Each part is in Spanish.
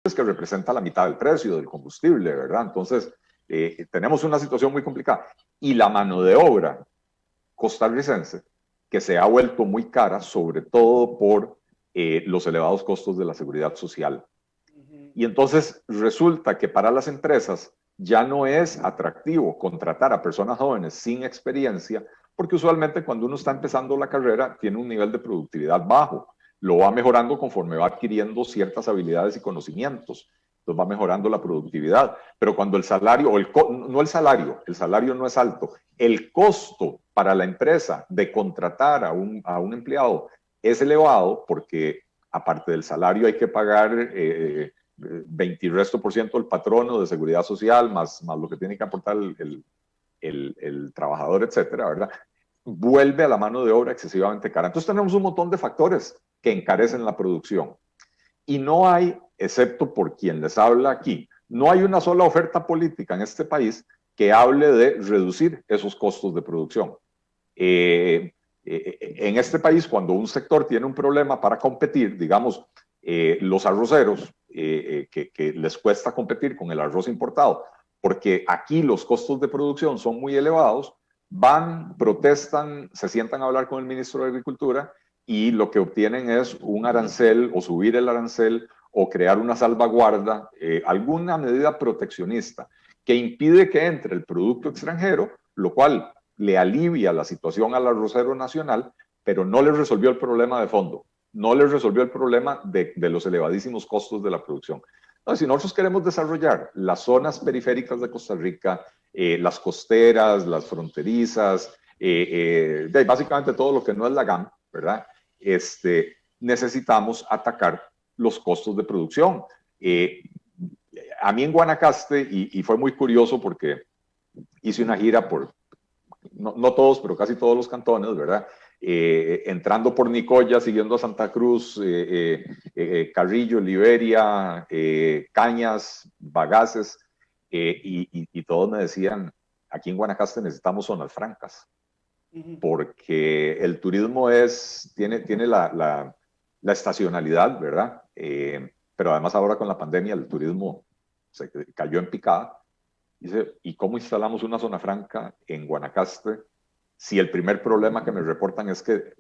que representa la mitad del precio del combustible, ¿verdad? Entonces, tenemos una situación muy complicada. Y la mano de obra costarricense, que se ha vuelto muy cara, sobre todo por los elevados costos de la seguridad social. Y entonces resulta que para las empresas ya no es atractivo contratar a personas jóvenes sin experiencia, porque usualmente cuando uno está empezando la carrera tiene un nivel de productividad bajo, lo va mejorando conforme va adquiriendo ciertas habilidades y conocimientos, entonces va mejorando la productividad, pero cuando el salario, no el salario no es alto, el costo para la empresa de contratar a un empleado es elevado porque aparte del salario hay que pagar 20 y resto por ciento del patrono de seguridad social, más lo que tiene que aportar el trabajador, etcétera, ¿verdad? Vuelve a la mano de obra excesivamente cara. Entonces tenemos un montón de factores que encarecen la producción. Y no hay, excepto por quien les habla aquí, no hay una sola oferta política en este país que hable de reducir esos costos de producción. En este país, cuando un sector tiene un problema para competir, digamos, los arroceros, que les cuesta competir con el arroz importado, porque aquí los costos de producción son muy elevados, van, protestan, se sientan a hablar con el ministro de Agricultura y lo que obtienen es un arancel o subir el arancel o crear una salvaguarda, alguna medida proteccionista que impide que entre el producto extranjero, lo cual le alivia la situación al arrocero nacional, pero no le resolvió el problema de fondo, no le resolvió el problema de los elevadísimos costos de la producción. Entonces, si nosotros queremos desarrollar las zonas periféricas de Costa Rica, las costeras, las fronterizas, básicamente todo lo que no es la GAM, ¿verdad? Necesitamos atacar los costos de producción. A mí en Guanacaste, y fue muy curioso porque hice una gira por, no todos, pero casi todos los cantones, ¿verdad? Entrando por Nicoya, siguiendo a Santa Cruz, Carrillo, Liberia, Cañas, Bagaces, y todos me decían, aquí en Guanacaste necesitamos zonas francas, porque el turismo tiene la estacionalidad, ¿verdad? Pero además ahora con la pandemia el turismo se cayó en picada. Dice, ¿y cómo instalamos una zona franca en Guanacaste si el primer problema que me reportan es que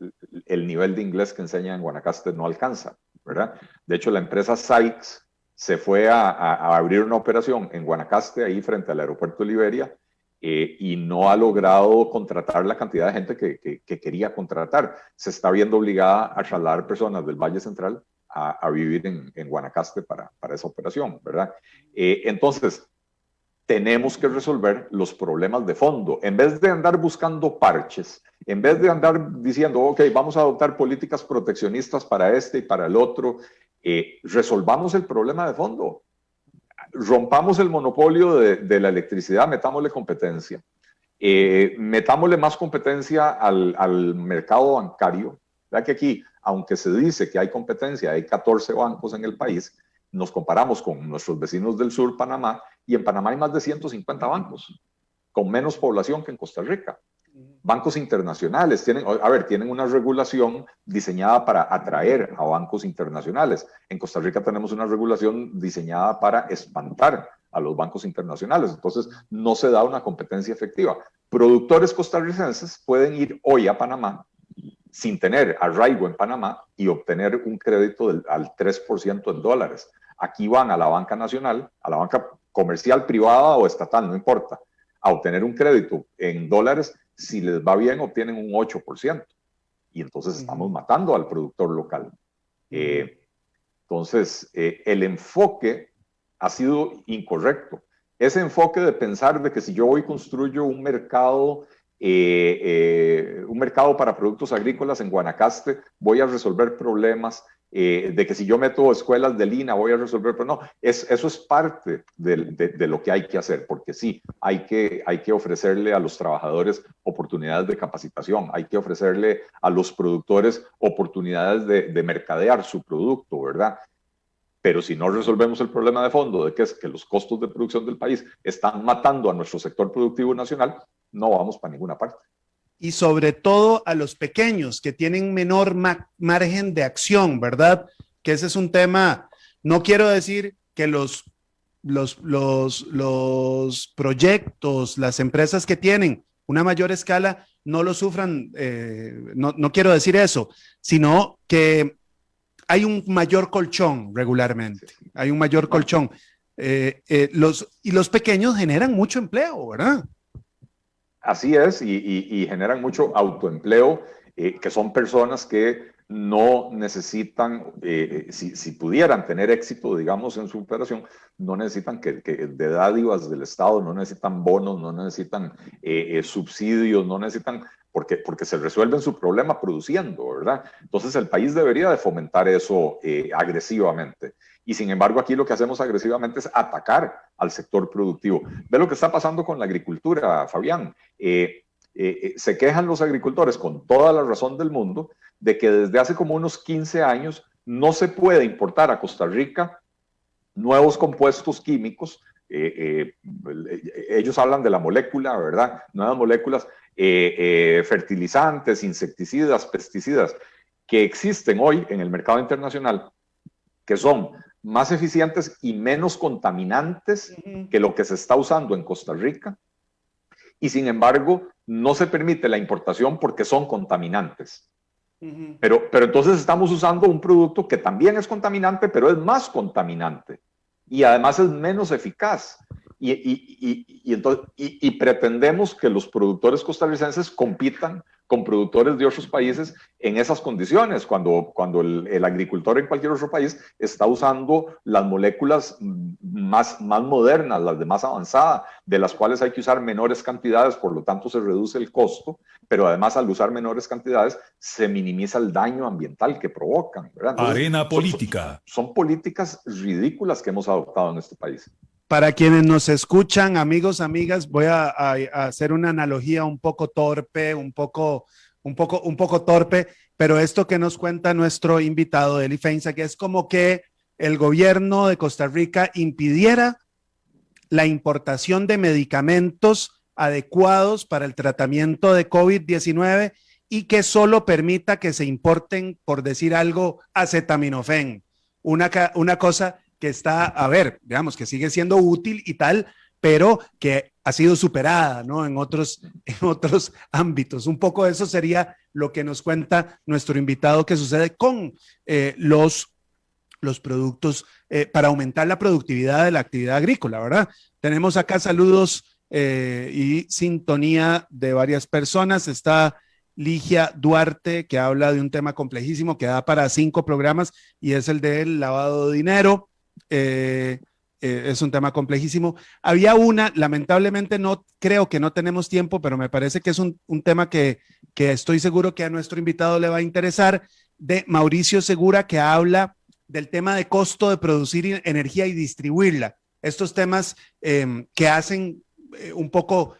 el nivel de inglés que enseñan en Guanacaste no alcanza, ¿verdad? De hecho, la empresa Sykes se fue a abrir una operación en Guanacaste, ahí frente al aeropuerto de Liberia, y no ha logrado contratar la cantidad de gente que quería contratar. Se está viendo obligada a trasladar personas del Valle Central a vivir en Guanacaste para esa operación, ¿verdad? Entonces, tenemos que resolver los problemas de fondo. En vez de andar buscando parches, en vez de andar diciendo, ok, vamos a adoptar políticas proteccionistas para este y para el otro, resolvamos el problema de fondo. Rompamos el monopolio de la electricidad, metámosle competencia. Metámosle más competencia al mercado bancario. ¿Verdad que aquí, aunque se dice que hay competencia, hay 14 bancos en el país, nos comparamos con nuestros vecinos del sur, Panamá, y en Panamá hay más de 150 bancos, con menos población que en Costa Rica. Bancos internacionales tienen una regulación diseñada para atraer a bancos internacionales. En Costa Rica tenemos una regulación diseñada para espantar a los bancos internacionales. Entonces, no se da una competencia efectiva. Productores costarricenses pueden ir hoy a Panamá sin tener arraigo en Panamá y obtener un crédito al 3% en dólares. Aquí van a la banca nacional, a la banca comercial, privada o estatal, no importa, a obtener un crédito en dólares. Si les va bien, obtienen un 8%. Y entonces estamos matando al productor local. Entonces, el enfoque ha sido incorrecto. Ese enfoque de pensar de que si yo hoy construyo un mercado para productos agrícolas en Guanacaste, voy a resolver problemas, de que si yo meto escuelas de Lina voy a resolver, pero no, eso es parte de lo que hay que hacer, porque sí, hay que ofrecerle a los trabajadores oportunidades de capacitación, hay que ofrecerle a los productores oportunidades de mercadear su producto, ¿verdad? Pero si no resolvemos el problema de fondo de que es que los costos de producción del país están matando a nuestro sector productivo nacional, no vamos para ninguna parte. Y sobre todo a los pequeños que tienen menor margen de acción, ¿verdad? Que ese es un tema, no quiero decir que los proyectos, las empresas que tienen una mayor escala no lo sufran, no quiero decir eso, sino que hay un mayor colchón regularmente, hay un mayor colchón. Los pequeños generan mucho empleo, ¿verdad? Así es, y generan mucho autoempleo, que son personas que no necesitan, si pudieran tener éxito, digamos, en su operación, no necesitan de dádivas del Estado, no necesitan bonos, no necesitan subsidios, no necesitan, porque se resuelven su problema produciendo, ¿verdad? Entonces el país debería de fomentar eso agresivamente. Y sin embargo, aquí lo que hacemos agresivamente es atacar al sector productivo. Ve lo que está pasando con la agricultura, Fabián. Se quejan los agricultores con toda la razón del mundo de que desde hace como unos 15 años no se puede importar a Costa Rica nuevos compuestos químicos. Ellos hablan de la molécula, ¿verdad? Nuevas moléculas, fertilizantes, insecticidas, pesticidas, que existen hoy en el mercado internacional, que son más eficientes y menos contaminantes que lo que se está usando en Costa Rica, y sin embargo no se permite la importación porque son contaminantes. Pero entonces estamos usando un producto que también es contaminante, pero es más contaminante y además es menos eficaz. Y pretendemos que los productores costarricenses compitan con productores de otros países en esas condiciones, cuando el agricultor en cualquier otro país está usando las moléculas más modernas, las de más avanzada, de las cuales hay que usar menores cantidades, por lo tanto se reduce el costo, pero además al usar menores cantidades se minimiza el daño ambiental que provocan, ¿verdad? Entonces, Arena política. Son políticas ridículas que hemos adoptado en este país. Para quienes nos escuchan, amigos, amigas, voy a hacer una analogía un poco torpe, un poco torpe, pero esto que nos cuenta nuestro invitado, Eli Feinsack, que es como que el gobierno de Costa Rica impidiera la importación de medicamentos adecuados para el tratamiento de COVID-19 y que solo permita que se importen, por decir algo, acetaminofén, una cosa que está, a ver, digamos, que sigue siendo útil y tal, pero que ha sido superada, ¿no? En otros ámbitos. Un poco eso sería lo que nos cuenta nuestro invitado que sucede con los productos para aumentar la productividad de la actividad agrícola, ¿verdad? Tenemos acá saludos y sintonía de varias personas. Está Ligia Duarte, que habla de un tema complejísimo que da para 5 programas y es el del lavado de dinero. Es un tema complejísimo. Había lamentablemente creo que no tenemos tiempo, pero me parece que es un tema que estoy seguro que a nuestro invitado le va a interesar, de Mauricio Segura, que habla del tema de costo de producir energía y distribuirla. Estos temas que hacen un poco,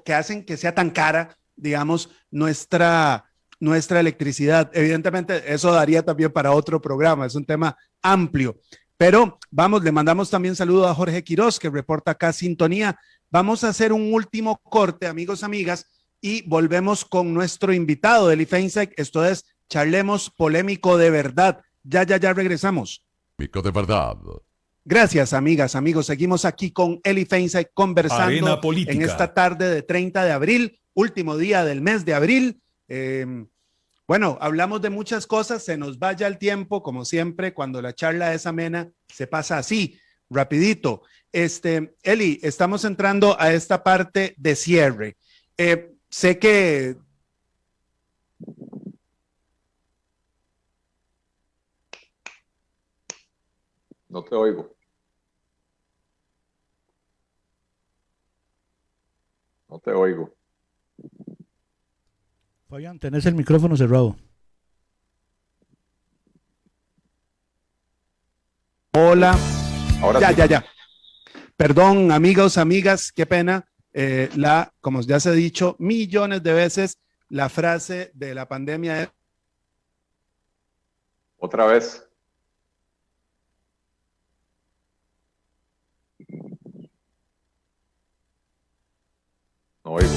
que hacen que sea tan cara, digamos, nuestra electricidad. Evidentemente, eso daría también para otro programa, es un tema amplio. Pero vamos, le mandamos también saludo a Jorge Quiroz, que reporta acá sintonía. Vamos a hacer un último corte, amigos, amigas, y volvemos con nuestro invitado, Eli Feinsack. Esto es Charlemos Polémico de Verdad. Ya regresamos. Polémico de Verdad. Gracias, amigas, amigos. Seguimos aquí con Eli Feinsack conversando en esta tarde de 30 de abril, último día del mes de abril. Bueno, hablamos de muchas cosas, se nos vaya el tiempo, como siempre, cuando la charla es amena, se pasa así, rapidito. Eli, estamos entrando a esta parte de cierre. Sé que... No te oigo. No te oigo. Fabián, tenés el micrófono cerrado. Hola. Ahora ya. Perdón, amigos, amigas, qué pena. Como ya se ha dicho millones de veces, la frase de la pandemia es... Otra vez. No oigo.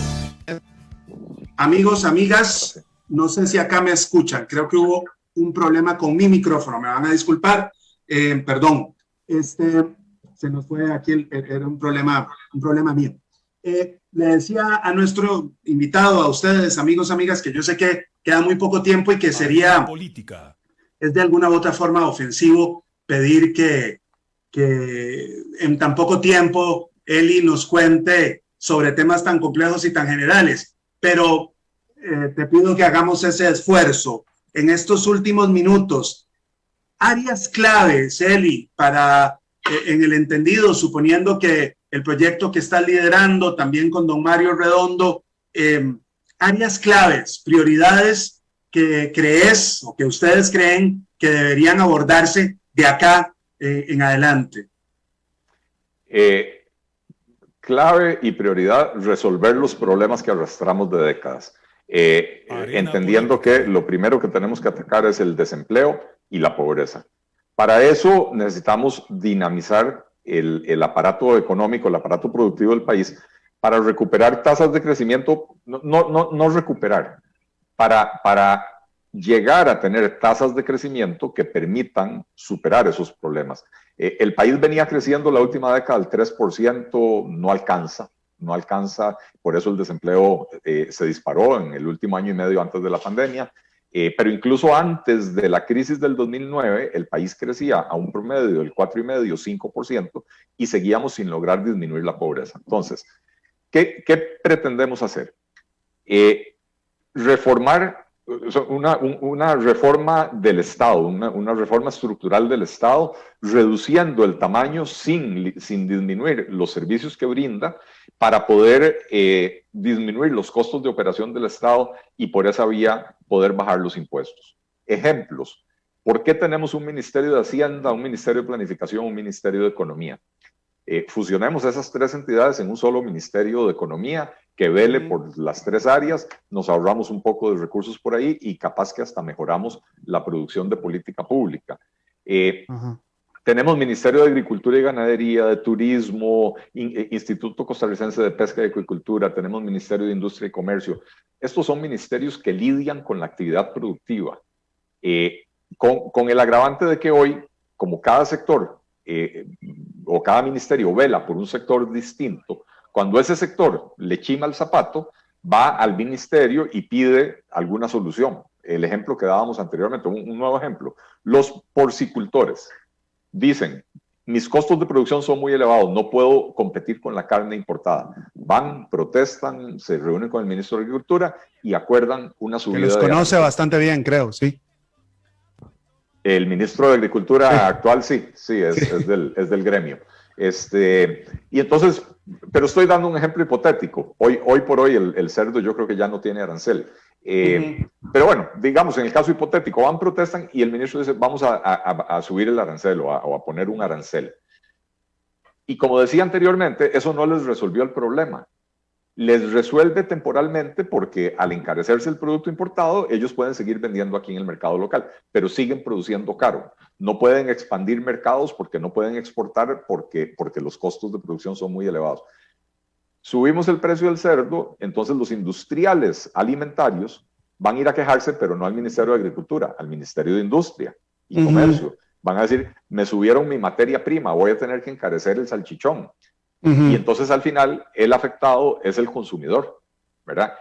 Amigos, amigas, no sé si acá me escuchan. Creo que hubo un problema con mi micrófono. Me van a disculpar. Perdón. Se nos fue aquí, era un problema mío. Le decía a nuestro invitado, a ustedes, amigos, amigas, que yo sé que queda muy poco tiempo y que sería, política. es de alguna u otra forma ofensivo pedir que en tan poco tiempo Eli nos cuente sobre temas tan complejos y tan generales, pero te pido que hagamos ese esfuerzo en estos últimos minutos. Áreas claves, Eli, para, en el entendido, suponiendo que el proyecto que estás liderando, también con don Mario Redondo, áreas claves, prioridades que crees o que ustedes creen que deberían abordarse de acá en adelante. Clave y prioridad, resolver los problemas que arrastramos de décadas. Entendiendo que lo primero que tenemos que atacar es el desempleo y la pobreza. Para eso necesitamos dinamizar el aparato económico, el aparato productivo del país, para recuperar tasas de crecimiento, no recuperar, para llegar a tener tasas de crecimiento que permitan superar esos problemas. El país venía creciendo la última década al 3%, no alcanza, por eso el desempleo se disparó en el último año y medio antes de la pandemia, pero incluso antes de la crisis del 2009, el país crecía a un promedio del 4,5-5% y seguíamos sin lograr disminuir la pobreza. Entonces, ¿qué pretendemos hacer? Reformar una reforma del Estado, una reforma estructural del Estado, reduciendo el tamaño sin disminuir los servicios que brinda para poder disminuir los costos de operación del Estado y por esa vía poder bajar los impuestos. Ejemplos. ¿Por qué tenemos un Ministerio de Hacienda, un Ministerio de Planificación, un Ministerio de Economía? Fusionemos esas tres entidades en un solo Ministerio de Economía que vele por las tres áreas, nos ahorramos un poco de recursos por ahí y capaz que hasta mejoramos la producción de política pública. Tenemos Ministerio de Agricultura y Ganadería, de Turismo, Instituto Costarricense de Pesca y Acuicultura, tenemos Ministerio de Industria y Comercio. Estos son ministerios que lidian con la actividad productiva, con el agravante de que hoy, como cada sector o cada ministerio vela por un sector distinto, cuando ese sector le chima el zapato, va al ministerio y pide alguna solución. El ejemplo que dábamos anteriormente, un nuevo ejemplo, los porcicultores dicen, mis costos de producción son muy elevados, no puedo competir con la carne importada. Van, protestan, se reúnen con el ministro de Agricultura y acuerdan una subida. Que los conoce bastante bien, creo, sí. El ministro de Agricultura actual, sí, es del gremio. Y entonces, pero estoy dando un ejemplo hipotético. Hoy por hoy el cerdo yo creo que ya no tiene arancel. Pero bueno, digamos, en el caso hipotético, van, protestan y el ministro dice, vamos a subir el arancel o a poner un arancel. Y como decía anteriormente, eso no les resolvió el problema. Les resuelve temporalmente porque al encarecerse el producto importado, ellos pueden seguir vendiendo aquí en el mercado local, pero siguen produciendo caro. No pueden expandir mercados porque no pueden exportar porque los costos de producción son muy elevados. Subimos el precio del cerdo, entonces los industriales alimentarios van a ir a quejarse, pero no al Ministerio de Agricultura, al Ministerio de Industria y Comercio. Van a decir, me subieron mi materia prima, voy a tener que encarecer el salchichón. Y entonces al final el afectado es el consumidor, ¿verdad?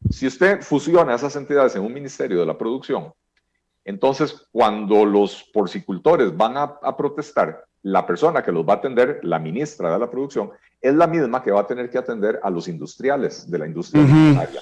Si usted fusiona esas entidades en un Ministerio de la Producción, entonces cuando los porcicultores van a protestar, la persona que los va a atender, la ministra de la Producción, es la misma que va a tener que atender a los industriales de la industria alimentaria.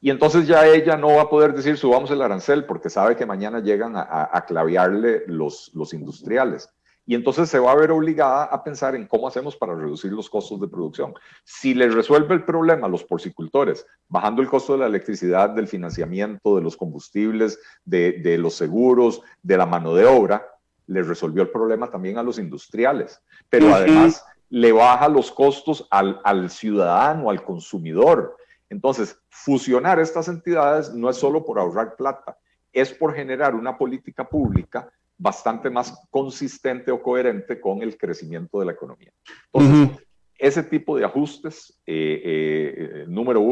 Y entonces ya ella no va a poder decir subamos el arancel porque sabe que mañana llegan a clavearle los industriales. Y entonces se va a ver obligada a pensar en cómo hacemos para reducir los costos de producción. Si les resuelve el problema a los porcicultores, bajando el costo de la electricidad, del financiamiento, de los combustibles, de los seguros, de la mano de obra, les resolvió el problema también a los industriales. Pero además le baja los costos al ciudadano, al consumidor. Entonces, fusionar estas entidades no es solo por ahorrar plata, es por generar una política pública bastante más consistente o coherente con el crecimiento de la economía. Entonces, ese tipo de ajustes, número uno,